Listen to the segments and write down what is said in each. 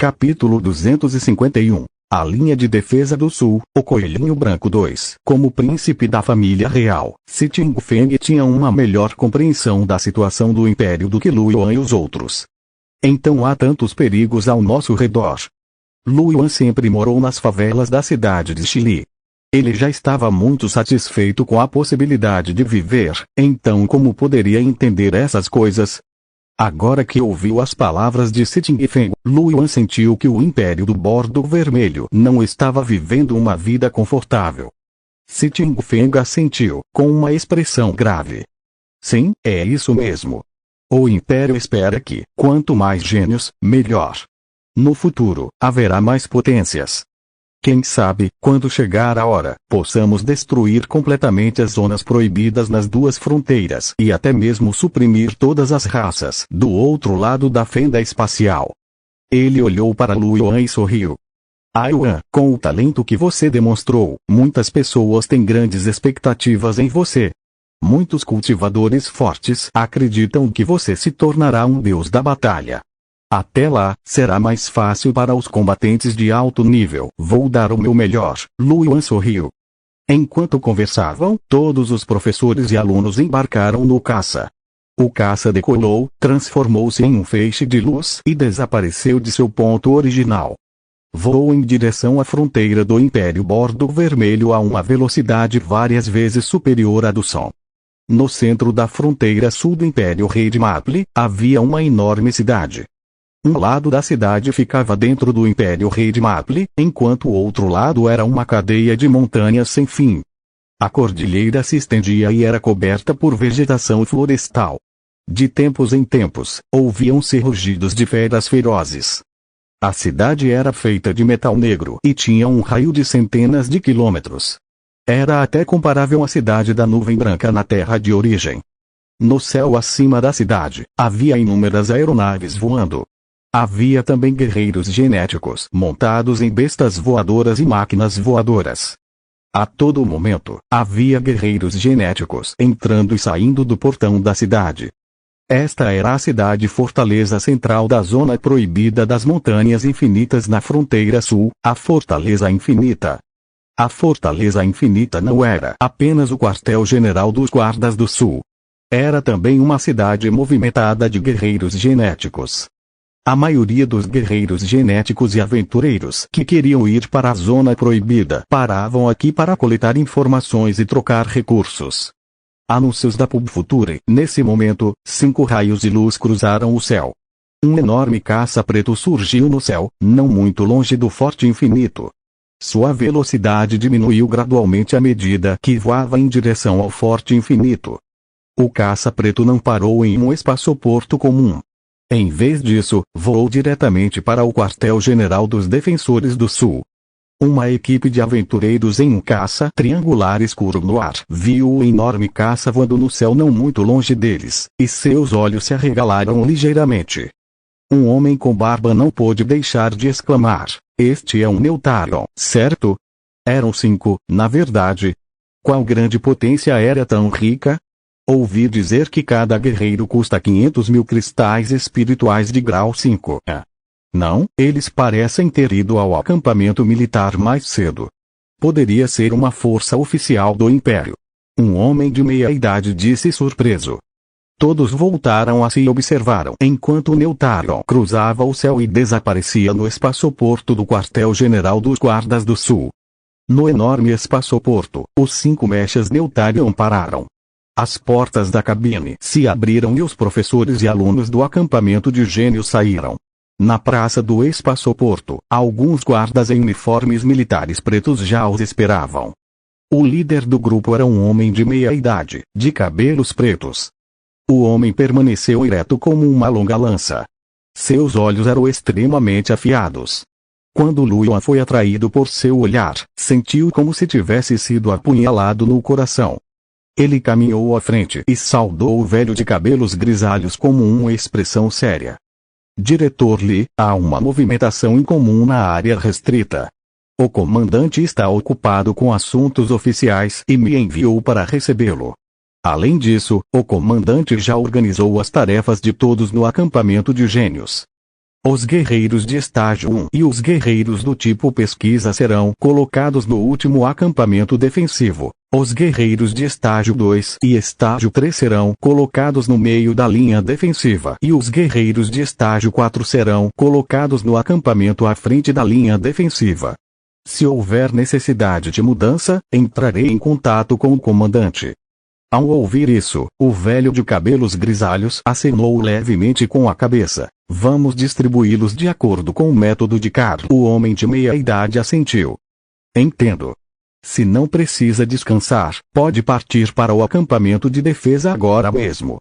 Capítulo 251. A linha de defesa do Sul, o Coelhinho Branco 2. Como príncipe da família real, Si Ting-Feng tinha uma melhor compreensão da situação do Império do que Lu Yuan e os outros. Então há tantos perigos ao nosso redor. Lu Yuan sempre morou nas favelas da cidade de Chili. Ele já estava muito satisfeito com a possibilidade de viver, então como poderia entender essas coisas? Agora que ouviu as palavras de Si Ting-Feng, Lu Yuan sentiu que o Império do Bordo Vermelho não estava vivendo uma vida confortável. Si Ting-Feng assentiu, com uma expressão grave. Sim, é isso mesmo. O Império espera que, quanto mais gênios, melhor. No futuro, haverá mais potências. Quem sabe, quando chegar a hora, possamos destruir completamente as zonas proibidas nas duas fronteiras e até mesmo suprimir todas as raças do outro lado da fenda espacial. Ele olhou para Lu Yuan e sorriu. Yuan, com o talento que você demonstrou, muitas pessoas têm grandes expectativas em você. Muitos cultivadores fortes acreditam que você se tornará um deus da batalha. Até lá, será mais fácil para os combatentes de alto nível. Vou dar o meu melhor. Lu Yuan sorriu. Enquanto conversavam, todos os professores e alunos embarcaram no caça. O caça decolou, transformou-se em um feixe de luz e desapareceu de seu ponto original. Voou em direção à fronteira do Império Bordo Vermelho a uma velocidade várias vezes superior à do som. No centro da fronteira sul do Império Rei de Maple, havia uma enorme cidade. Um lado da cidade ficava dentro do Império Rei de Maple, enquanto o outro lado era uma cadeia de montanhas sem fim. A cordilheira se estendia e era coberta por vegetação florestal. De tempos em tempos, ouviam-se rugidos de feras ferozes. A cidade era feita de metal negro e tinha um raio de centenas de quilômetros. Era até comparável à cidade da nuvem branca na terra de origem. No céu acima da cidade, havia inúmeras aeronaves voando. Havia também guerreiros genéticos montados em bestas voadoras e máquinas voadoras. A todo momento, havia guerreiros genéticos entrando e saindo do portão da cidade. Esta era a cidade-fortaleza central da zona proibida das Montanhas Infinitas na fronteira sul, a Fortaleza Infinita. A Fortaleza Infinita não era apenas o quartel-general dos Guardas do Sul. Era também uma cidade movimentada de guerreiros genéticos. A maioria dos guerreiros genéticos e aventureiros que queriam ir para a zona proibida paravam aqui para coletar informações e trocar recursos. Anúncios da Pub Future. Nesse momento, 5 raios de luz cruzaram o céu. Um enorme caça preto surgiu no céu, não muito longe do Forte Infinito. Sua velocidade diminuiu gradualmente à medida que voava em direção ao Forte Infinito. O caça preto não parou em um espaçoporto comum. Em vez disso, voou diretamente para o quartel-general dos Defensores do Sul. Uma equipe de aventureiros em um caça triangular escuro no ar viu o enorme caça voando no céu não muito longe deles, e seus olhos se arregalaram ligeiramente. Um homem com barba não pôde deixar de exclamar: "Este é um Neutron, certo?" Eram 5, na verdade. Qual grande potência aérea tão rica? Ouvi dizer que cada guerreiro custa 500 mil cristais espirituais de grau 5. Não, eles parecem ter ido ao acampamento militar mais cedo. Poderia ser uma força oficial do Império. Um homem de meia-idade disse surpreso. Todos voltaram a si e observaram enquanto o Neutron cruzava o céu e desaparecia no espaçoporto do quartel-general dos Guardas do Sul. No enorme espaçoporto, os 5 mechas Neutron pararam. As portas da cabine se abriram e os professores e alunos do acampamento de gênios saíram. Na praça do espaçoporto, alguns guardas em uniformes militares pretos já os esperavam. O líder do grupo era um homem de meia-idade, de cabelos pretos. O homem permaneceu ereto como uma longa lança. Seus olhos eram extremamente afiados. Quando Lu Yuan foi atraído por seu olhar, sentiu como se tivesse sido apunhalado no coração. Ele caminhou à frente e saudou o velho de cabelos grisalhos com uma expressão séria. Diretor Li, há uma movimentação incomum na área restrita. O comandante está ocupado com assuntos oficiais e me enviou para recebê-lo. Além disso, o comandante já organizou as tarefas de todos no acampamento de gênios. Os guerreiros de estágio 1 e os guerreiros do tipo pesquisa serão colocados no último acampamento defensivo. Os guerreiros de estágio 2 e estágio 3 serão colocados no meio da linha defensiva e os guerreiros de estágio 4 serão colocados no acampamento à frente da linha defensiva. Se houver necessidade de mudança, entrarei em contato com o comandante. Ao ouvir isso, o velho de cabelos grisalhos acenou levemente com a cabeça. Vamos distribuí-los de acordo com o método de Carl. O homem de meia-idade assentiu. Entendo. Se não precisa descansar, pode partir para o acampamento de defesa agora mesmo.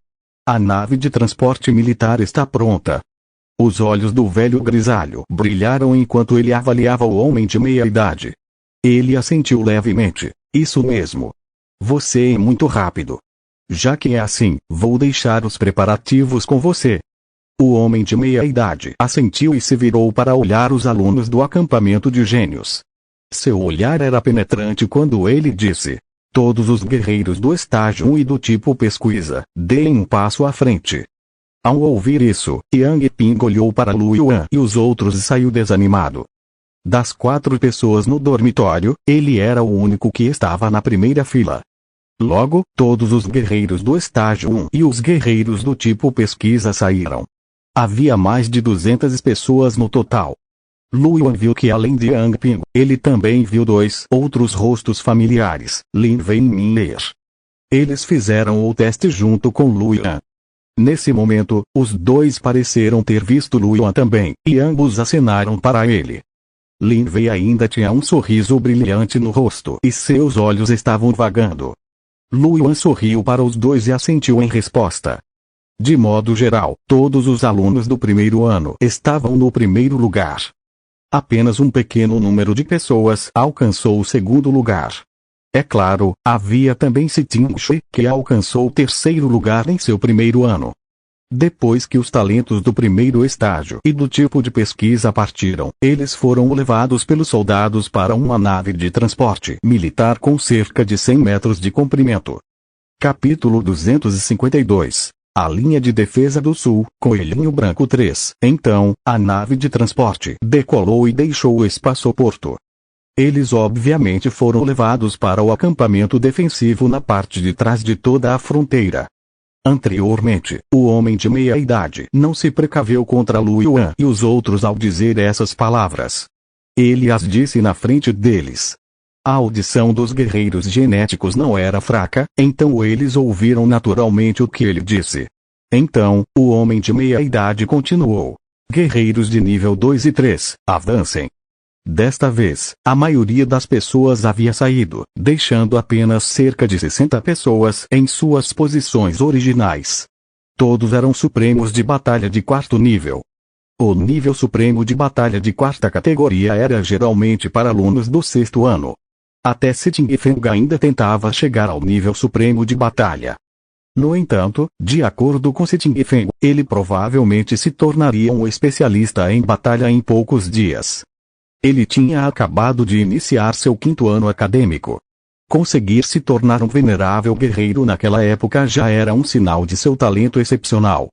A nave de transporte militar está pronta. Os olhos do velho grisalho brilharam enquanto ele avaliava o homem de meia-idade. Ele assentiu levemente. Isso mesmo. Você é muito rápido. Já que é assim, vou deixar os preparativos com você. O homem de meia-idade assentiu e se virou para olhar os alunos do acampamento de gênios. Seu olhar era penetrante quando ele disse: todos os guerreiros do estágio 1 e do tipo pesquisa, deem um passo à frente. Ao ouvir isso, Yang Ping olhou para Lu Yuan e os outros e saiu desanimado. Das 4 pessoas no dormitório, ele era o único que estava na primeira fila. Logo, todos os guerreiros do estágio 1 e os guerreiros do tipo pesquisa saíram. Havia mais de 200 pessoas no total. Lu Yuan viu que além de Yang Ping, ele também viu 2 outros rostos familiares, Lin Wei e Min Leer. Eles fizeram o teste junto com Lu Yuan. Nesse momento, os 2 pareceram ter visto Lu Yuan também, e ambos acenaram para ele. Lin Wei ainda tinha um sorriso brilhante no rosto e seus olhos estavam vagando. Lu Yuan sorriu para os 2 e assentiu em resposta. De modo geral, todos os alunos do primeiro ano estavam no primeiro lugar. Apenas um pequeno número de pessoas alcançou o segundo lugar. É claro, havia também Siting Shui, que alcançou o terceiro lugar em seu primeiro ano. Depois que os talentos do primeiro estágio e do tipo de pesquisa partiram, eles foram levados pelos soldados para uma nave de transporte militar com cerca de 100 metros de comprimento. Capítulo 252. A linha de defesa do sul, Coelhinho Branco 3. Então, a nave de transporte decolou e deixou o espaçoporto. Eles obviamente foram levados para o acampamento defensivo na parte de trás de toda a fronteira. Anteriormente, o homem de meia-idade não se precaveu contra Lu Yuan e os outros ao dizer essas palavras. Ele as disse na frente deles. A audição dos guerreiros genéticos não era fraca, então eles ouviram naturalmente o que ele disse. Então, o homem de meia-idade continuou. Guerreiros de nível 2 e 3, avancem. Desta vez, a maioria das pessoas havia saído, deixando apenas cerca de 60 pessoas em suas posições originais. Todos eram supremos de batalha de 4º nível. O nível supremo de batalha de 4ª categoria era geralmente para alunos do 6º ano. Até Siting Feng ainda tentava chegar ao nível supremo de batalha. No entanto, de acordo com Siting Feng, ele provavelmente se tornaria um especialista em batalha em poucos dias. Ele tinha acabado de iniciar seu 5º ano acadêmico. Conseguir se tornar um venerável guerreiro naquela época já era um sinal de seu talento excepcional.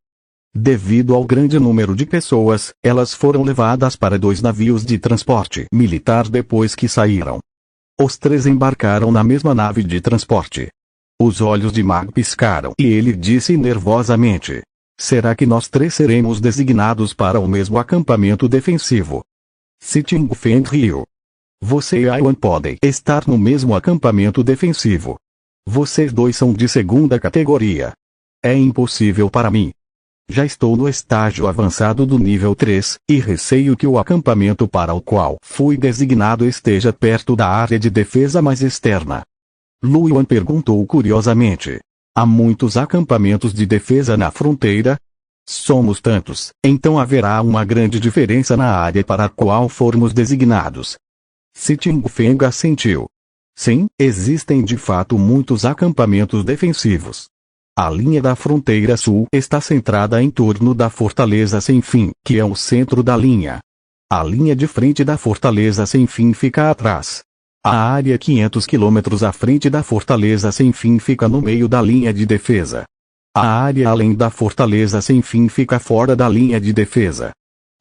Devido ao grande número de pessoas, elas foram levadas para 2 navios de transporte militar depois que saíram. Os 3 embarcaram na mesma nave de transporte. Os olhos de Mag piscaram e ele disse nervosamente: será que nós 3 seremos designados para o mesmo acampamento defensivo? Siting Feng riu. Você e Yuan podem estar no mesmo acampamento defensivo. Vocês 2 são de 2ª categoria. É impossível para mim. Já estou no estágio avançado do nível 3, e receio que o acampamento para o qual fui designado esteja perto da área de defesa mais externa. Lu Yuan perguntou curiosamente. Há muitos acampamentos de defesa na fronteira? Somos tantos, então haverá uma grande diferença na área para a qual formos designados. Siting Feng assentiu. Sim, existem de fato muitos acampamentos defensivos. A linha da fronteira sul está centrada em torno da Fortaleza Sem Fim, que é o centro da linha. A linha de frente da Fortaleza Sem Fim fica atrás. A área 500 quilômetros à frente da Fortaleza Sem Fim fica no meio da linha de defesa. A área além da Fortaleza Sem Fim fica fora da linha de defesa.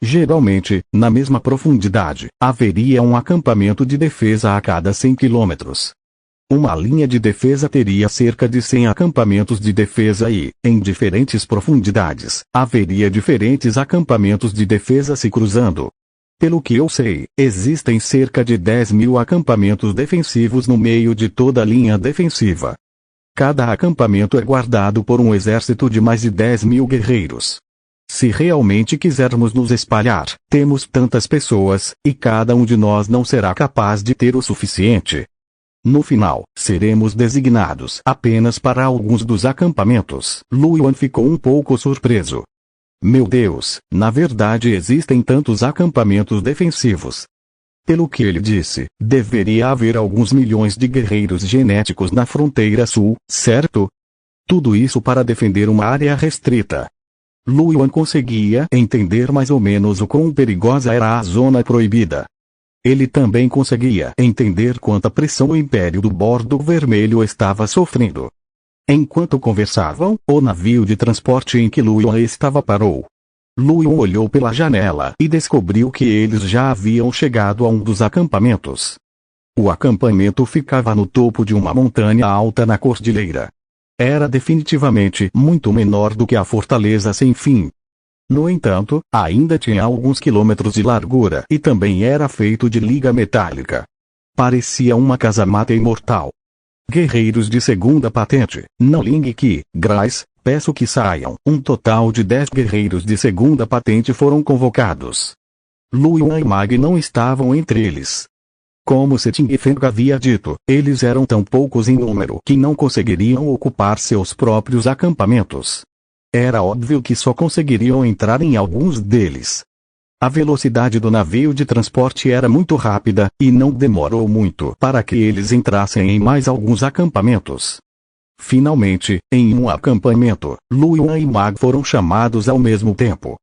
Geralmente, na mesma profundidade, haveria um acampamento de defesa a cada 100 quilômetros. Uma linha de defesa teria cerca de 100 acampamentos de defesa e, em diferentes profundidades, haveria diferentes acampamentos de defesa se cruzando. Pelo que eu sei, existem cerca de 10.000 acampamentos defensivos no meio de toda a linha defensiva. Cada acampamento é guardado por um exército de mais de 10.000 guerreiros. Se realmente quisermos nos espalhar, temos tantas pessoas, e cada um de nós não será capaz de ter o suficiente. No final, seremos designados apenas para alguns dos acampamentos. Luan ficou um pouco surpreso. Meu Deus, na verdade existem tantos acampamentos defensivos. Pelo que ele disse, deveria haver alguns milhões de guerreiros genéticos na fronteira sul, certo? Tudo isso para defender uma área restrita. Luan conseguia entender mais ou menos o quão perigosa era a zona proibida. Ele também conseguia entender quanta pressão o Império do Bordo Vermelho estava sofrendo. Enquanto conversavam, o navio de transporte em que Luan estava parou. Luan olhou pela janela e descobriu que eles já haviam chegado a um dos acampamentos. O acampamento ficava no topo de uma montanha alta na cordilheira. Era definitivamente muito menor do que a fortaleza sem fim. No entanto, ainda tinha alguns quilômetros de largura e também era feito de liga metálica. Parecia uma casa-mata imortal. Guerreiros de segunda patente, Naling Ki, Grace, peço que saiam. Um total de 10 guerreiros de segunda patente foram convocados. Luan e Mag não estavam entre eles. Como Seting Feng havia dito, eles eram tão poucos em número que não conseguiriam ocupar seus próprios acampamentos. Era óbvio que só conseguiriam entrar em alguns deles. A velocidade do navio de transporte era muito rápida, e não demorou muito para que eles entrassem em mais alguns acampamentos. Finalmente, em um acampamento, Luan e Mag foram chamados ao mesmo tempo.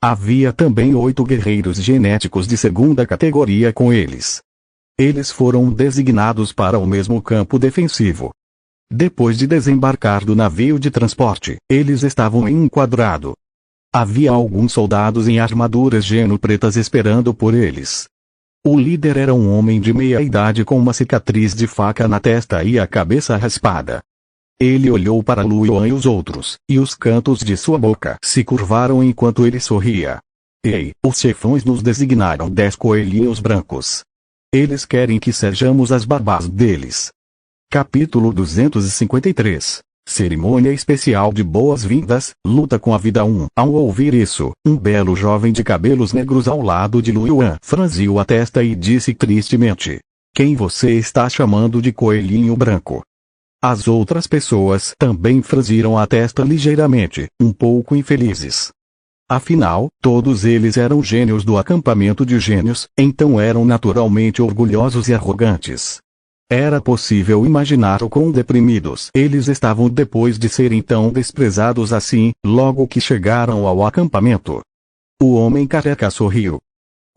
Havia também 8 guerreiros genéticos de segunda categoria com eles. Eles foram designados para o mesmo campo defensivo. Depois de desembarcar do navio de transporte, eles estavam em um quadrado. Havia alguns soldados em armaduras geno-pretas esperando por eles. O líder era um homem de meia idade com uma cicatriz de faca na testa e a cabeça raspada. Ele olhou para Luan e os outros, e os cantos de sua boca se curvaram enquanto ele sorria. Ei, os chefões nos designaram 10 coelhinhos brancos. Eles querem que sejamos as babás deles. Capítulo 253. Cerimônia especial de boas-vindas, luta com a vida 1. Ao ouvir isso, um belo jovem de cabelos negros ao lado de Luan franziu a testa e disse tristemente: "Quem você está chamando de coelhinho branco?" As outras pessoas também franziram a testa ligeiramente, um pouco infelizes. Afinal, todos eles eram gênios do acampamento de gênios, então eram naturalmente orgulhosos e arrogantes. Era possível imaginar o quão deprimidos eles estavam depois de serem tão desprezados assim, logo que chegaram ao acampamento. O homem careca sorriu.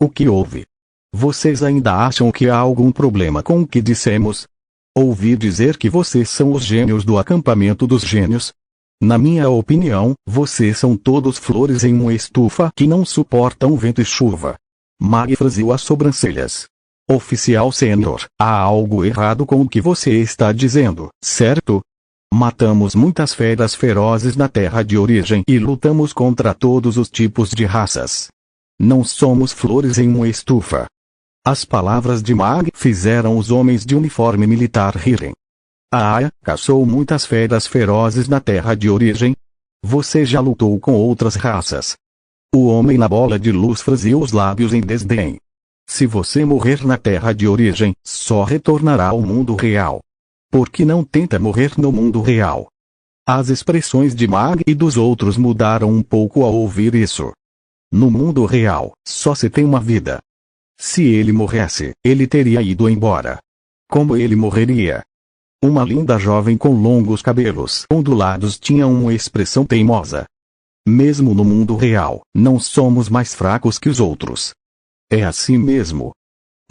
"O que houve? Vocês ainda acham que há algum problema com o que dissemos? Ouvi dizer que vocês são os gênios do acampamento dos gênios. Na minha opinião, vocês são todos flores em uma estufa que não suportam vento e chuva." Mag franziu as sobrancelhas. "Oficial sênior, há algo errado com o que você está dizendo, certo? Matamos muitas feras ferozes na terra de origem e lutamos contra todos os tipos de raças. Não somos flores em uma estufa." As palavras de Mag fizeram os homens de uniforme militar rirem. "Ah, caçou muitas feras ferozes na terra de origem? Você já lutou com outras raças?" O homem na bola de luz franziu os lábios em desdém. "Se você morrer na terra de origem, só retornará ao mundo real. Por que não tenta morrer no mundo real?" As expressões de Mag e dos outros mudaram um pouco ao ouvir isso. No mundo real, só se tem uma vida. Se ele morresse, ele teria ido embora. Como ele morreria? Uma linda jovem com longos cabelos ondulados tinha uma expressão teimosa. "Mesmo no mundo real, não somos mais fracos que os outros." "É assim mesmo."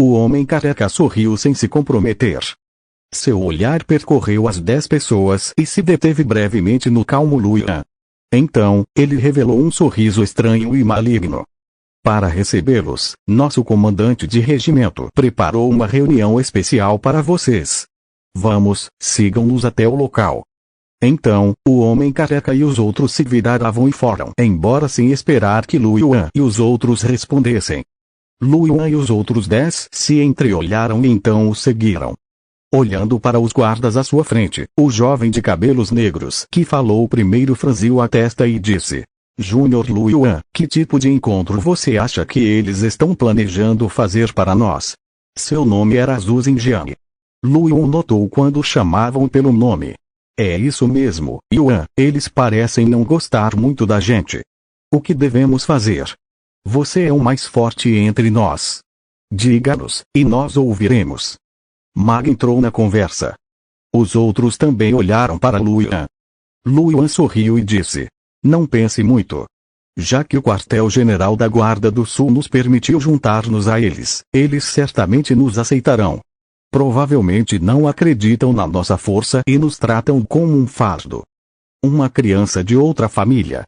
O homem careca sorriu sem se comprometer. Seu olhar percorreu as 10 pessoas e se deteve brevemente no calmo Luan. Então, ele revelou um sorriso estranho e maligno. Para recebê-los, nosso comandante de regimento preparou uma reunião especial para vocês. Vamos, sigam-nos até o local. Então, o homem careca e os outros se viraram e foram embora sem esperar que Lu Yuan e os outros respondessem. Lu Yuan e os outros 10 se entreolharam e então o seguiram. Olhando para os guardas à sua frente, o jovem de cabelos negros que falou primeiro franziu a testa e disse: Júnior Lu Yuan, que tipo de encontro você acha que eles estão planejando fazer para nós? Seu nome era Zhu Xinjiang. Lu Yuan notou quando chamavam pelo nome. É isso mesmo, Yuan, eles parecem não gostar muito da gente. O que devemos fazer? Você é o mais forte entre nós. Diga-nos, e nós ouviremos. Mag entrou na conversa. Os outros também olharam para Lu Yuan. Lu Yuan sorriu e disse: Não pense muito. Já que o quartel-general da Guarda do Sul nos permitiu juntar-nos a eles, eles certamente nos aceitarão. Provavelmente não acreditam na nossa força e nos tratam como um fardo. Uma criança de outra família.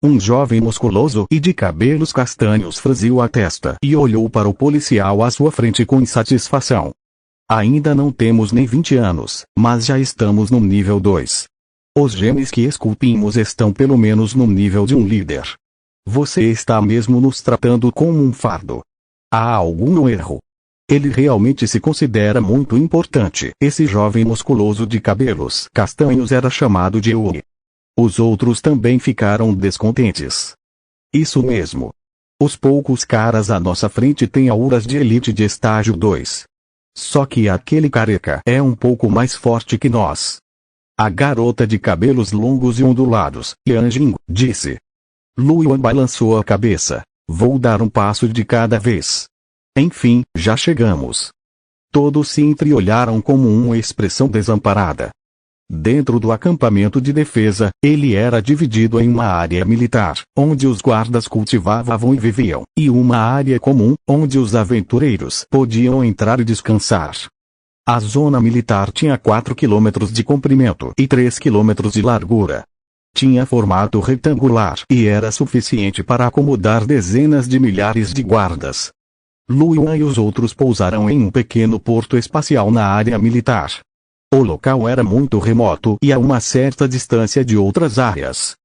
Um jovem musculoso e de cabelos castanhos franziu a testa e olhou para o policial à sua frente com insatisfação. Ainda não temos nem 20 anos, mas já estamos no nível 2. Os genes que esculpimos estão pelo menos no nível de um líder. Você está mesmo nos tratando como um fardo. Há algum erro? Ele realmente se considera muito importante. Esse jovem musculoso de cabelos castanhos era chamado de Wu. Os outros também ficaram descontentes. Isso mesmo. Os poucos caras à nossa frente têm auras de elite de estágio 2. Só que aquele careca é um pouco mais forte que nós. A garota de cabelos longos e ondulados, Lian Jing, disse. Lu Yuan balançou a cabeça. Vou dar um passo de cada vez. Enfim, já chegamos. Todos se entreolharam como uma expressão desamparada. Dentro do acampamento de defesa, ele era dividido em uma área militar, onde os guardas cultivavam e viviam, e uma área comum, onde os aventureiros podiam entrar e descansar. A zona militar tinha 4 quilômetros de comprimento e 3 quilômetros de largura. Tinha formato retangular e era suficiente para acomodar dezenas de milhares de guardas. Lu Yuan e os outros pousaram em um pequeno porto espacial na área militar. O local era muito remoto e a uma certa distância de outras áreas.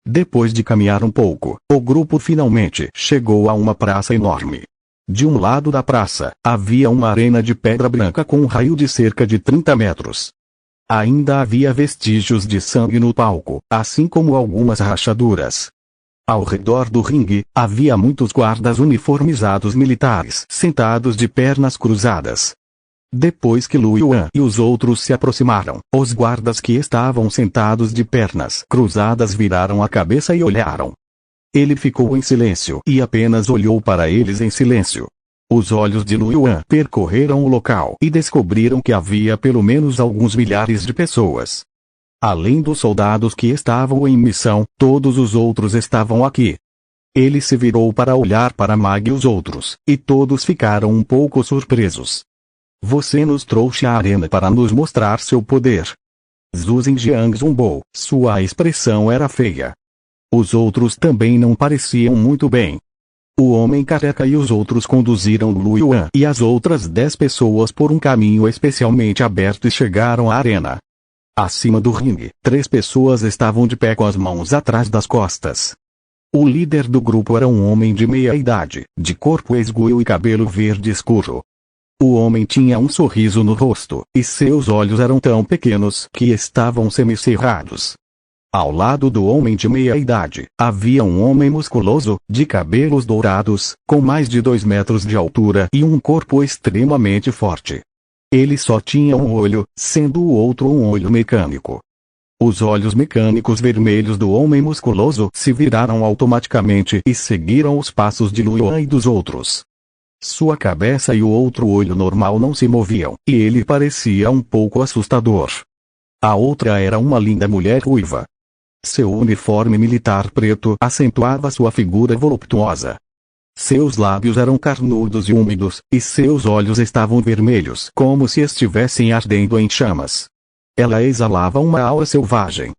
Depois de caminhar um pouco, o grupo finalmente chegou a uma praça enorme. De um lado da praça, havia uma arena de pedra branca com um raio de cerca de 30 metros. Ainda havia vestígios de sangue no palco, assim como algumas rachaduras. Ao redor do ringue, havia muitos guardas uniformizados militares sentados de pernas cruzadas. Depois que Lu Yuan e os outros se aproximaram, os guardas que estavam sentados de pernas cruzadas viraram a cabeça e olharam. Ele ficou em silêncio e apenas olhou para eles em silêncio. Os olhos de Lu Yuan percorreram o local e descobriram que havia pelo menos alguns milhares de pessoas. Além dos soldados que estavam em missão, todos os outros estavam aqui. Ele se virou para olhar para Mag e os outros, e todos ficaram um pouco surpresos. Você nos trouxe à arena para nos mostrar seu poder. Zhu Xinjiang zumbou, sua expressão era feia. Os outros também não pareciam muito bem. O homem careca e os outros conduziram Lu Yuan e as outras 10 pessoas por um caminho especialmente aberto e chegaram à arena. Acima do ringue, 3 pessoas estavam de pé com as mãos atrás das costas. O líder do grupo era um homem de meia idade, de corpo esguio e cabelo verde escuro. O homem tinha um sorriso no rosto, e seus olhos eram tão pequenos que estavam semicerrados. Ao lado do homem de meia idade, havia um homem musculoso, de cabelos dourados, com mais de 2 metros de altura e um corpo extremamente forte. Ele só tinha um olho, sendo o outro um olho mecânico. Os olhos mecânicos vermelhos do homem musculoso se viraram automaticamente e seguiram os passos de Lu Yuan e dos outros. Sua cabeça e o outro olho normal não se moviam, e ele parecia um pouco assustador. A outra era uma linda mulher ruiva. Seu uniforme militar preto acentuava sua figura voluptuosa. Seus lábios eram carnudos e úmidos, e seus olhos estavam vermelhos como se estivessem ardendo em chamas. Ela exalava uma aura selvagem.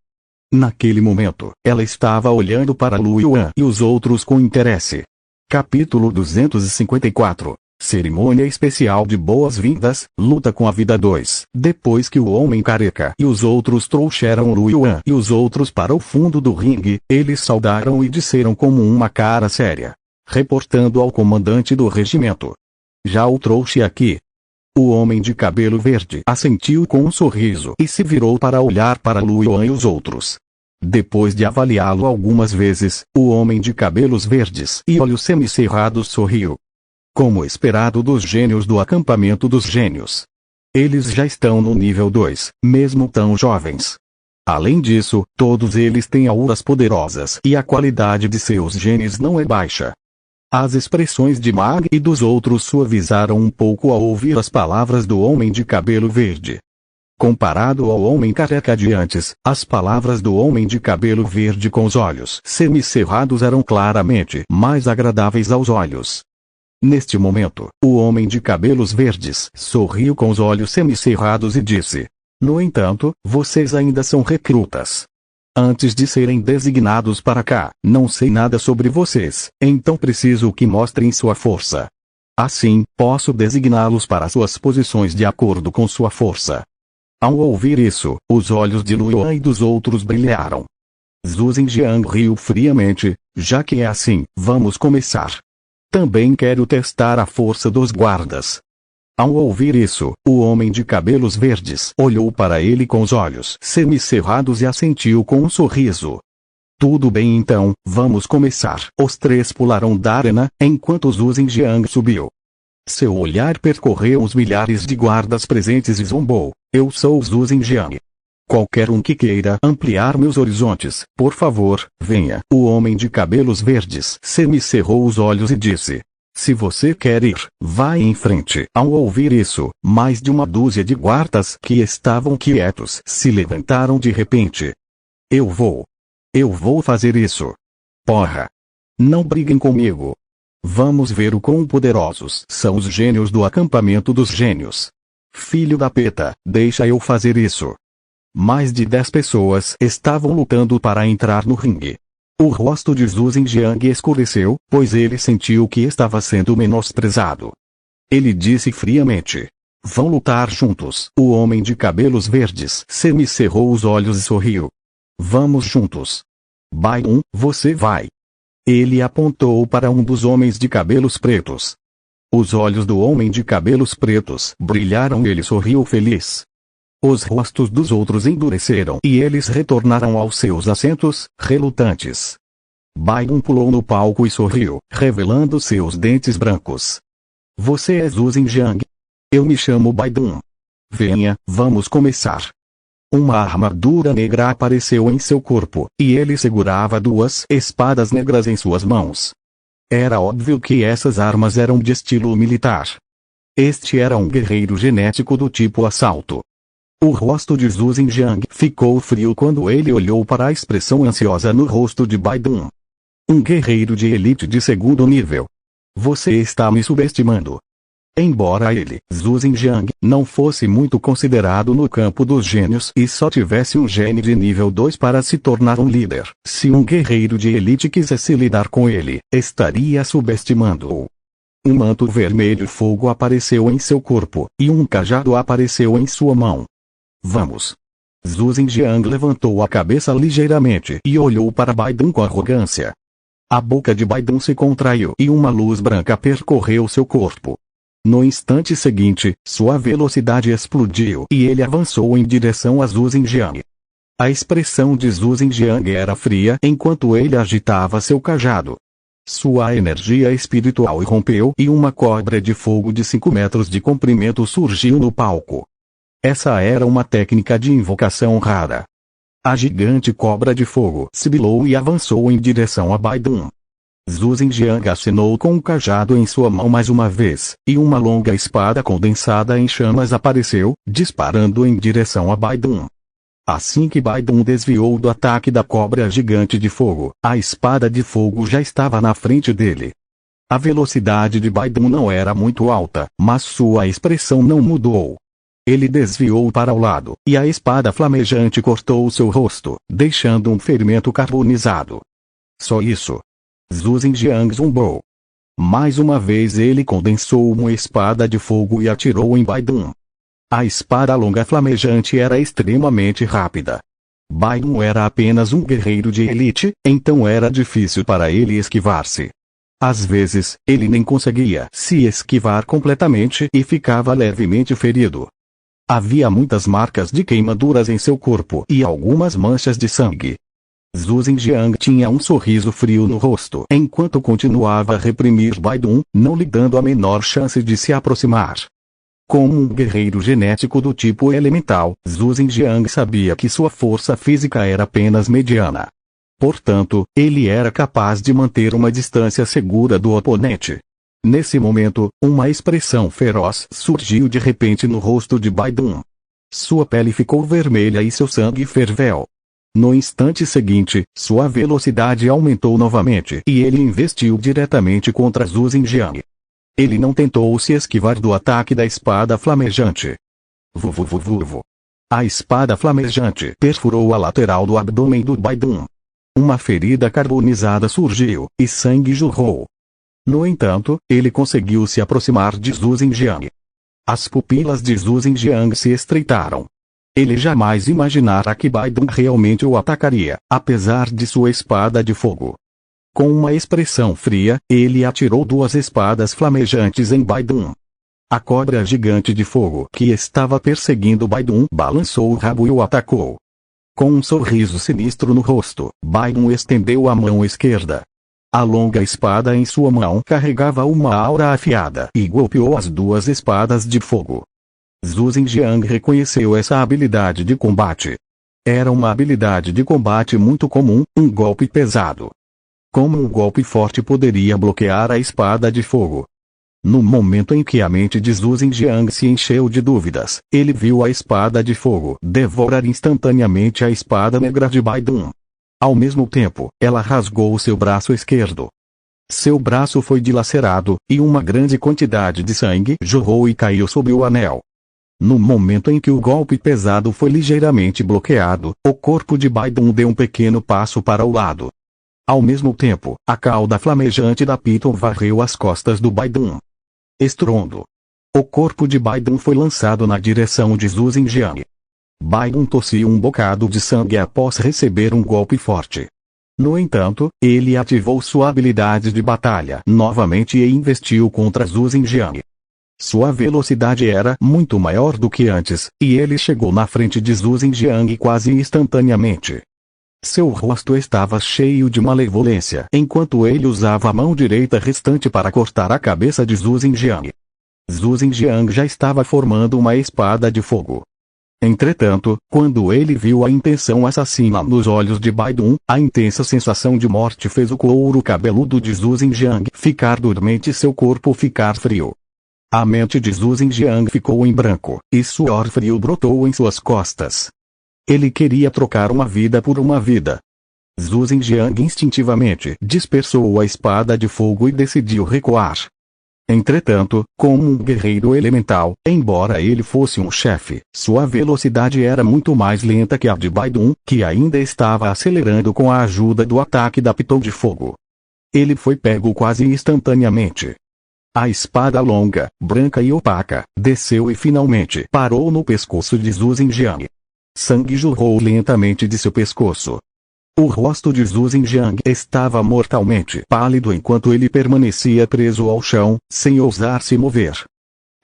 Naquele momento, ela estava olhando para Lu Yuan e os outros com interesse. Capítulo 254. Cerimônia especial de boas-vindas, luta com a vida 2. Depois que o homem careca e os outros trouxeram Lu Yuan e os outros para o fundo do ringue, eles saudaram e disseram como uma cara séria, reportando ao comandante do regimento: já o trouxe aqui. O homem de cabelo verde assentiu com um sorriso e se virou para olhar para Lu Yuan e os outros. Depois de avaliá-lo algumas vezes, o homem de cabelos verdes e olhos semicerrados sorriu. Como esperado dos gênios do acampamento dos gênios. Eles já estão no nível 2, mesmo tão jovens. Além disso, todos eles têm auras poderosas e a qualidade de seus genes não é baixa. As expressões de Mag e dos outros suavizaram um pouco ao ouvir as palavras do homem de cabelo verde. Comparado ao homem careca de antes, as palavras do homem de cabelo verde com os olhos semicerrados eram claramente mais agradáveis aos olhos. Neste momento, o homem de cabelos verdes sorriu com os olhos semicerrados e disse: no entanto, vocês ainda são recrutas. Antes de serem designados para cá, não sei nada sobre vocês, então preciso que mostrem sua força. Assim, posso designá-los para suas posições de acordo com sua força. Ao ouvir isso, os olhos de Lu Yuan e dos outros brilharam. Zhu Xinjiang riu friamente: já que é assim, vamos começar. Também quero testar a força dos guardas. Ao ouvir isso, o homem de cabelos verdes olhou para ele com os olhos semicerrados e assentiu com um sorriso. Tudo bem então, vamos começar. Os três pularam da arena, enquanto Zhu Xinjiang subiu. Seu olhar percorreu os milhares de guardas presentes e zombou: eu sou Zhu Xinjiang. Qualquer um que queira ampliar meus horizontes, por favor, venha. O homem de cabelos verdes semicerrou os olhos e disse: se você quer ir, vá em frente. Ao ouvir isso, mais de uma dúzia de guardas que estavam quietos se levantaram de repente. Eu vou fazer isso. Porra! Não briguem comigo. Vamos ver o quão poderosos são os gênios do acampamento dos gênios. Filho da peta, deixa eu fazer isso. Mais de 10 pessoas estavam lutando para entrar no ringue. O rosto de Zhu Xinjiang escureceu, pois ele sentiu que estava sendo menosprezado. Ele disse friamente: vão lutar juntos. O homem de cabelos verdes semicerrou os olhos e sorriu. Vamos juntos. Bai 1, você vai. Ele apontou para um dos homens de cabelos pretos. Os olhos do homem de cabelos pretos brilharam e ele sorriu feliz. Os rostos dos outros endureceram e eles retornaram aos seus assentos, relutantes. Bai 1 pulou no palco e sorriu, revelando seus dentes brancos. Você é Zhu Xinjiang? Eu me chamo Bai 1. Venha, vamos começar. Uma armadura negra apareceu em seu corpo, e ele segurava duas espadas negras em suas mãos. Era óbvio que essas armas eram de estilo militar. Este era um guerreiro genético do tipo assalto. O rosto de Zhu Xinjiang ficou frio quando ele olhou para a expressão ansiosa no rosto de Bai 1. Um guerreiro de elite de segundo nível. Você está me subestimando. Embora ele, Zhu Xinjiang, não fosse muito considerado no campo dos gênios e só tivesse um gene de nível 2 para se tornar um líder, se um guerreiro de elite quisesse lidar com ele, estaria subestimando-o. Um manto vermelho fogo apareceu em seu corpo, e um cajado apareceu em sua mão. Vamos. Zhu Xinjiang levantou a cabeça ligeiramente e olhou para Bai 1 com arrogância. A boca de Bai 1 se contraiu e uma luz branca percorreu seu corpo. No instante seguinte, sua velocidade explodiu e ele avançou em direção a Zhu Xinjiang. A expressão de Zhu Xinjiang era fria enquanto ele agitava seu cajado. Sua energia espiritual irrompeu e uma cobra de fogo de 5 metros de comprimento surgiu no palco. Essa era uma técnica de invocação rara. A gigante cobra de fogo sibilou e avançou em direção a Bai 1. Zhu Xinjiang acenou com o cajado em sua mão mais uma vez, e uma longa espada condensada em chamas apareceu, disparando em direção a Bai 1. Assim que Bai 1 desviou do ataque da cobra gigante de fogo, a espada de fogo já estava na frente dele. A velocidade de Bai 1 não era muito alta, mas sua expressão não mudou. Ele desviou para o lado, e a espada flamejante cortou seu rosto, deixando um ferimento carbonizado. Só isso. Zhu Xinjiang zumbou. Mais uma vez ele condensou uma espada de fogo e atirou em Bai Dun. A espada longa flamejante era extremamente rápida. Bai Dun era apenas um guerreiro de elite, então era difícil para ele esquivar-se. Às vezes, ele nem conseguia se esquivar completamente e ficava levemente ferido. Havia muitas marcas de queimaduras em seu corpo e algumas manchas de sangue. Zhu Xinjiang tinha um sorriso frio no rosto enquanto continuava a reprimir Bai Dun, não lhe dando a menor chance de se aproximar. Como um guerreiro genético do tipo elemental, Zhu Xinjiang sabia que sua força física era apenas mediana. Portanto, ele era capaz de manter uma distância segura do oponente. Nesse momento, uma expressão feroz surgiu de repente no rosto de Bai Dun. Sua pele ficou vermelha e seu sangue ferveu. No instante seguinte, sua velocidade aumentou novamente e ele investiu diretamente contra Zhu Xinjiang. Ele não tentou se esquivar do ataque da espada flamejante. Vuvuvuvuvu. A espada flamejante perfurou a lateral do abdômen do Bai Dun. Uma ferida carbonizada surgiu, e sangue jorrou. No entanto, ele conseguiu se aproximar de Zhu Xinjiang. As pupilas de Zhu Xinjiang se estreitaram. Ele jamais imaginara que Bai Dun realmente o atacaria, apesar de sua espada de fogo. Com uma expressão fria, ele atirou duas espadas flamejantes em Bai Dun. A cobra gigante de fogo que estava perseguindo Bai Dun balançou o rabo e o atacou. Com um sorriso sinistro no rosto, Bai Dun estendeu a mão esquerda. A longa espada em sua mão carregava uma aura afiada e golpeou as duas espadas de fogo. Zhu Xinjiang reconheceu essa habilidade de combate. Era uma habilidade de combate muito comum, um golpe pesado. Como um golpe forte poderia bloquear a espada de fogo? No momento em que a mente de Zhu Xinjiang se encheu de dúvidas, ele viu a espada de fogo devorar instantaneamente a espada negra de Bai Dun. Ao mesmo tempo, ela rasgou seu braço esquerdo. Seu braço foi dilacerado, e uma grande quantidade de sangue jorrou e caiu sobre o anel. No momento em que o golpe pesado foi ligeiramente bloqueado, o corpo de Bai Dun deu um pequeno passo para o lado. Ao mesmo tempo, a cauda flamejante da Piton varreu as costas do Bai Dun. Estrondo. O corpo de Bai Dun foi lançado na direção de Zhu Xinjiang. Bai Dun tossiu um bocado de sangue após receber um golpe forte. No entanto, ele ativou sua habilidade de batalha novamente e investiu contra Zhu Xinjiang. Sua velocidade era muito maior do que antes, e ele chegou na frente de Zhu Xinjiang quase instantaneamente. Seu rosto estava cheio de malevolência enquanto ele usava a mão direita restante para cortar a cabeça de Zhu Xinjiang. Zhu Xinjiang já estava formando uma espada de fogo. Entretanto, quando ele viu a intenção assassina nos olhos de Bai Dun, a intensa sensação de morte fez o couro cabeludo de Zhu Xinjiang ficar dormente e seu corpo ficar frio. A mente de Zhu Xinjiang ficou em branco, e suor frio brotou em suas costas. Ele queria trocar uma vida por uma vida. Zhu Xinjiang instintivamente dispersou a espada de fogo e decidiu recuar. Entretanto, como um guerreiro elemental, embora ele fosse um chefe, sua velocidade era muito mais lenta que a de Bai Dun, que ainda estava acelerando com a ajuda do ataque da Piton de fogo. Ele foi pego quase instantaneamente. A espada longa, branca e opaca, desceu e finalmente parou no pescoço de Zhu Xinjiang. Sangue jorrou lentamente de seu pescoço. O rosto de Zhu Xinjiang estava mortalmente pálido enquanto ele permanecia preso ao chão, sem ousar se mover.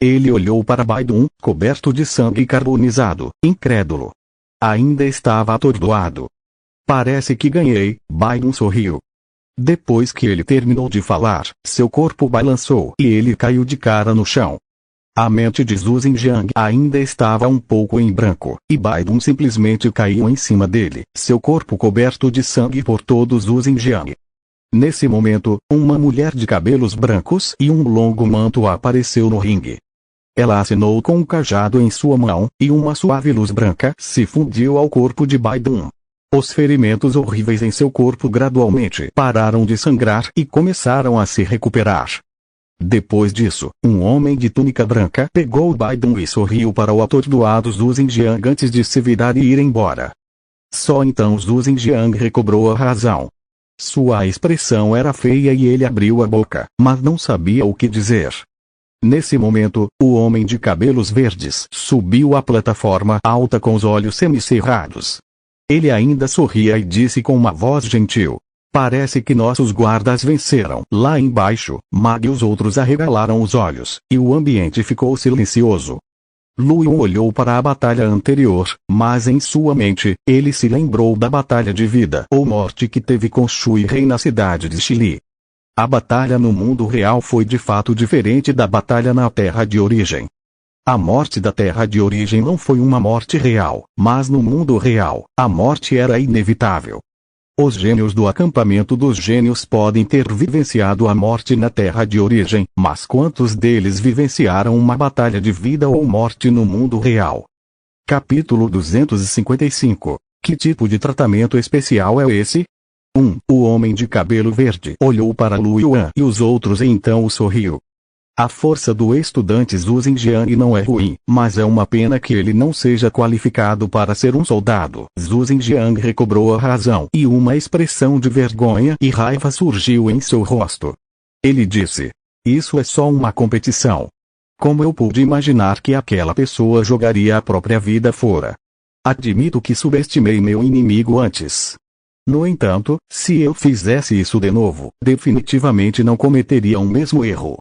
Ele olhou para Bai Dun, coberto de sangue carbonizado, incrédulo. Ainda estava atordoado. Parece que ganhei, Bai Dun sorriu. Depois que ele terminou de falar, seu corpo balançou e ele caiu de cara no chão. A mente de Zhu Xinjiang ainda estava um pouco em branco, e Bai Dun simplesmente caiu em cima dele, seu corpo coberto de sangue por todo Zhu Xinjiang. Nesse momento, uma mulher de cabelos brancos e um longo manto apareceu no ringue. Ela acenou com um cajado em sua mão, e uma suave luz branca se fundiu ao corpo de Bai Dun. Os ferimentos horríveis em seu corpo gradualmente pararam de sangrar e começaram a se recuperar. Depois disso, um homem de túnica branca pegou Bai Dun e sorriu para o atordoado Zhu Xinjiang antes de se virar e ir embora. Só então Zhu Xinjiang recobrou a razão. Sua expressão era feia e ele abriu a boca, mas não sabia o que dizer. Nesse momento, o homem de cabelos verdes subiu à plataforma alta com os olhos semicerrados. Ele ainda sorria e disse com uma voz gentil: "Parece que nossos guardas venceram." Lá embaixo, Mag e os outros arregalaram os olhos, e o ambiente ficou silencioso. Lu Yun olhou para a batalha anterior, mas em sua mente, ele se lembrou da batalha de vida ou morte que teve com Shui Rei na cidade de Shili. A batalha no mundo real foi de fato diferente da batalha na Terra de Origem. A morte da Terra de Origem não foi uma morte real, mas no mundo real, a morte era inevitável. Os gênios do acampamento dos gênios podem ter vivenciado a morte na Terra de Origem, mas quantos deles vivenciaram uma batalha de vida ou morte no mundo real? Capítulo 255. Que tipo de tratamento especial é esse? 1. O homem de cabelo verde olhou para Lu Yuan e os outros e então sorriu. A força do estudante Zhu Xinjiang não é ruim, mas é uma pena que ele não seja qualificado para ser um soldado. Zhu Xinjiang recobrou a razão e uma expressão de vergonha e raiva surgiu em seu rosto. Ele disse: "Isso é só uma competição. Como eu pude imaginar que aquela pessoa jogaria a própria vida fora? Admito que subestimei meu inimigo antes. No entanto, se eu fizesse isso de novo, definitivamente não cometeria o mesmo erro."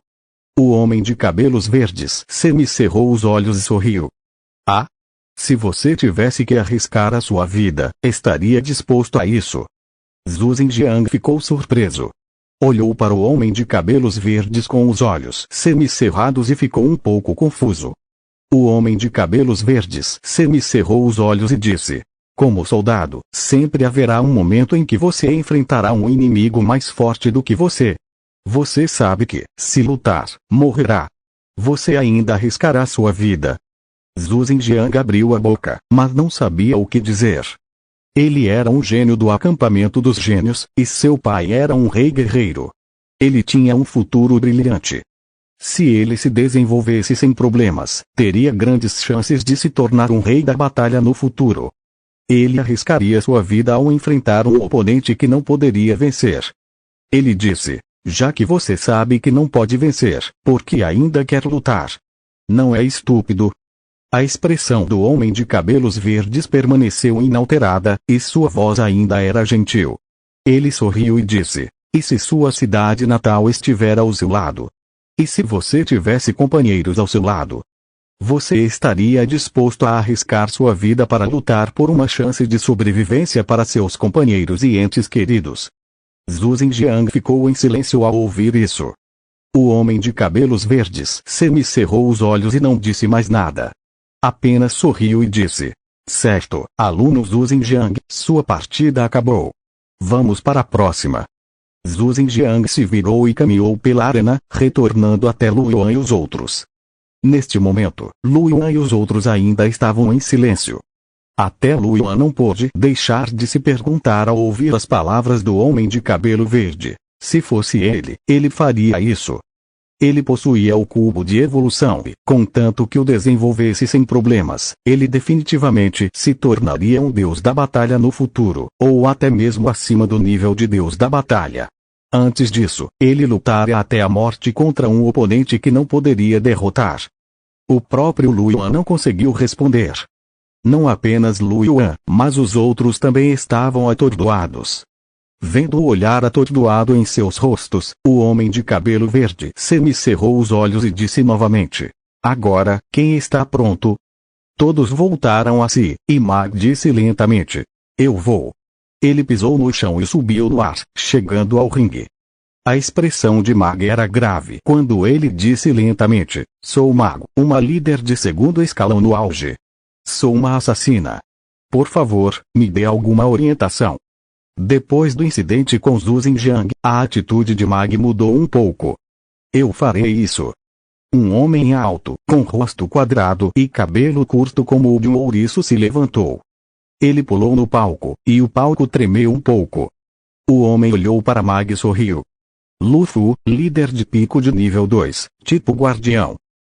O homem de cabelos verdes semicerrou os olhos e sorriu. "Ah? Se você tivesse que arriscar a sua vida, estaria disposto a isso?" Zhu Xinjiang ficou surpreso. Olhou para o homem de cabelos verdes com os olhos semicerrados e ficou um pouco confuso. O homem de cabelos verdes semicerrou os olhos e disse: "Como soldado, sempre haverá um momento em que você enfrentará um inimigo mais forte do que você. Você sabe que, se lutar, morrerá. Você ainda arriscará sua vida." Zhu Xinjiang abriu a boca, mas não sabia o que dizer. Ele era um gênio do acampamento dos gênios, e seu pai era um rei guerreiro. Ele tinha um futuro brilhante. Se ele se desenvolvesse sem problemas, teria grandes chances de se tornar um rei da batalha no futuro. Ele arriscaria sua vida ao enfrentar um oponente que não poderia vencer. Ele disse: "Já que você sabe que não pode vencer, por que ainda quer lutar? Não é estúpido?" A expressão do homem de cabelos verdes permaneceu inalterada, e sua voz ainda era gentil. Ele sorriu e disse: "E se sua cidade natal estiver ao seu lado? E se você tivesse companheiros ao seu lado? Você estaria disposto a arriscar sua vida para lutar por uma chance de sobrevivência para seus companheiros e entes queridos?" Zhu Xinjiang ficou em silêncio ao ouvir isso. O homem de cabelos verdes semicerrou os olhos e não disse mais nada. Apenas sorriu e disse: "Certo, aluno Zhu Xinjiang, sua partida acabou. Vamos para a próxima." Zhu Xinjiang se virou e caminhou pela arena, retornando até Lu Yuan e os outros. Neste momento, Lu Yuan e os outros ainda estavam em silêncio. Até Lu Yuan não pôde deixar de se perguntar ao ouvir as palavras do homem de cabelo verde. Se fosse ele, ele faria isso. Ele possuía o cubo de evolução e, contanto que o desenvolvesse sem problemas, ele definitivamente se tornaria um deus da batalha no futuro, ou até mesmo acima do nível de deus da batalha. Antes disso, ele lutaria até a morte contra um oponente que não poderia derrotar. O próprio Lu Yuan não conseguiu responder. Não apenas Lu Yuan, mas os outros também estavam atordoados. Vendo o olhar atordoado em seus rostos, o homem de cabelo verde semicerrou os olhos e disse novamente: "Agora, quem está pronto?" Todos voltaram a si, e Mag disse lentamente: "Eu vou." Ele pisou no chão e subiu no ar, chegando ao ringue. A expressão de Mag era grave quando ele disse lentamente: "Sou Mago, uma líder de segundo escalão no auge. Sou uma assassina. Por favor, me dê alguma orientação." Depois do incidente com Zhu Xinjiang, a atitude de Mag mudou um pouco. "Eu farei isso." Um homem alto, com rosto quadrado e cabelo curto como o de um ouriço se levantou. Ele pulou no palco, e o palco tremeu um pouco. O homem olhou para Mag e sorriu. "Lu Fu, líder de pico de nível 2, tipo guardião.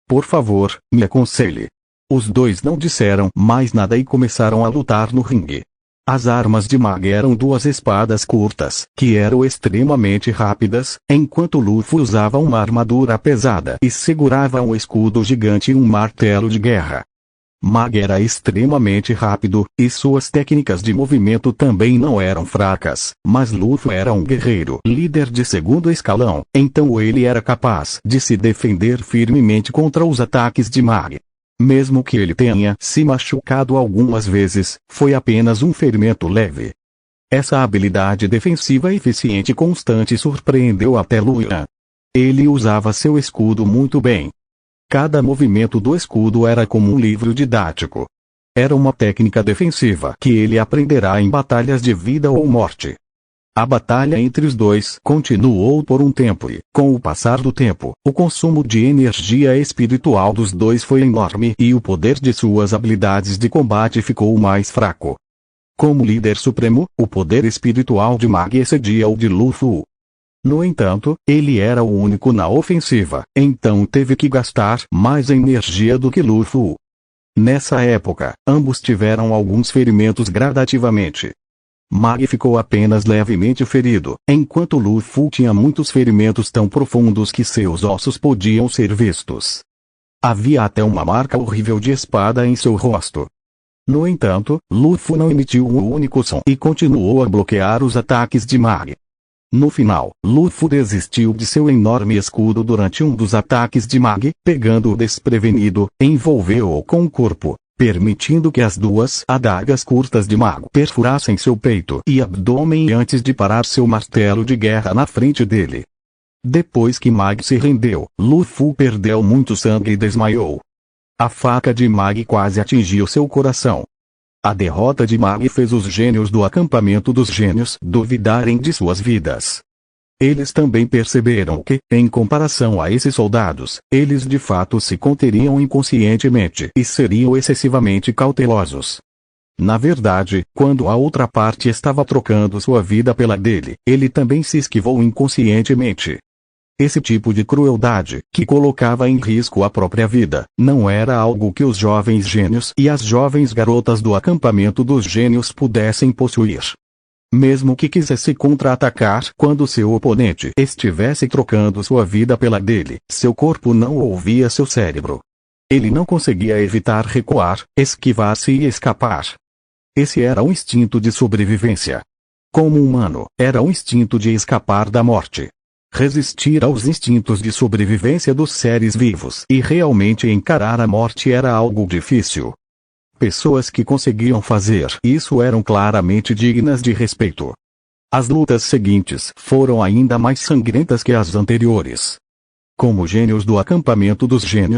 Por favor, me aconselhe." Os dois não disseram mais nada e começaram a lutar no ringue. As armas de Mag eram duas espadas curtas, que eram extremamente rápidas, enquanto Luffy usava uma armadura pesada e segurava um escudo gigante e um martelo de guerra. Mag era extremamente rápido, e suas técnicas de movimento também não eram fracas, mas Luffy era um guerreiro líder de segundo escalão, então ele era capaz de se defender firmemente contra os ataques de Mag. Mesmo que ele tenha se machucado algumas vezes, foi apenas um ferimento leve. Essa habilidade defensiva eficiente e constante surpreendeu até Luffy. Ele usava seu escudo muito bem. Cada movimento do escudo era como um livro didático. Era uma técnica defensiva que ele aprenderá em batalhas de vida ou morte. A batalha entre os dois continuou por um tempo e, com o passar do tempo, o consumo de energia espiritual dos dois foi enorme e o poder de suas habilidades de combate ficou mais fraco. Como líder supremo, o poder espiritual de Mag excedia o de Luffy. No entanto, ele era o único na ofensiva, então teve que gastar mais energia do que Luffy. Nessa época, ambos tiveram alguns ferimentos gradativamente. Mag ficou apenas levemente ferido, enquanto Luffy tinha muitos ferimentos tão profundos que seus ossos podiam ser vistos. Havia até uma marca horrível de espada em seu rosto. No entanto, Luffy não emitiu um único som e continuou a bloquear os ataques de Mag. No final, Luffy desistiu de seu enorme escudo durante um dos ataques de Mag, pegando-o desprevenido, envolveu-o com o corpo, permitindo que as duas adagas curtas de Mag perfurassem seu peito e abdômen antes de parar seu martelo de guerra na frente dele. Depois que Mag se rendeu, Luffy perdeu muito sangue e desmaiou. A faca de Mag quase atingiu seu coração. A derrota de Mag fez os gênios do acampamento dos gênios duvidarem de suas vidas. Eles também perceberam que, em comparação a esses soldados, eles de fato se conteriam inconscientemente e seriam excessivamente cautelosos. Na verdade, quando a outra parte estava trocando sua vida pela dele, ele também se esquivou inconscientemente. Esse tipo de crueldade, que colocava em risco a própria vida, não era algo que os jovens gênios e as jovens garotas do acampamento dos gênios pudessem possuir. Mesmo que quisesse contra-atacar quando seu oponente estivesse trocando sua vida pela dele, seu corpo não ouvia seu cérebro. Ele não conseguia evitar recuar, esquivar-se e escapar. Esse era um instinto de sobrevivência. Como humano, era um instinto de escapar da morte. Resistir aos instintos de sobrevivência dos seres vivos e realmente encarar a morte era algo difícil. Pessoas que conseguiam fazer isso eram claramente dignas de respeito. As lutas seguintes foram ainda mais sangrentas que as anteriores. Como gênios do acampamento dos gênios,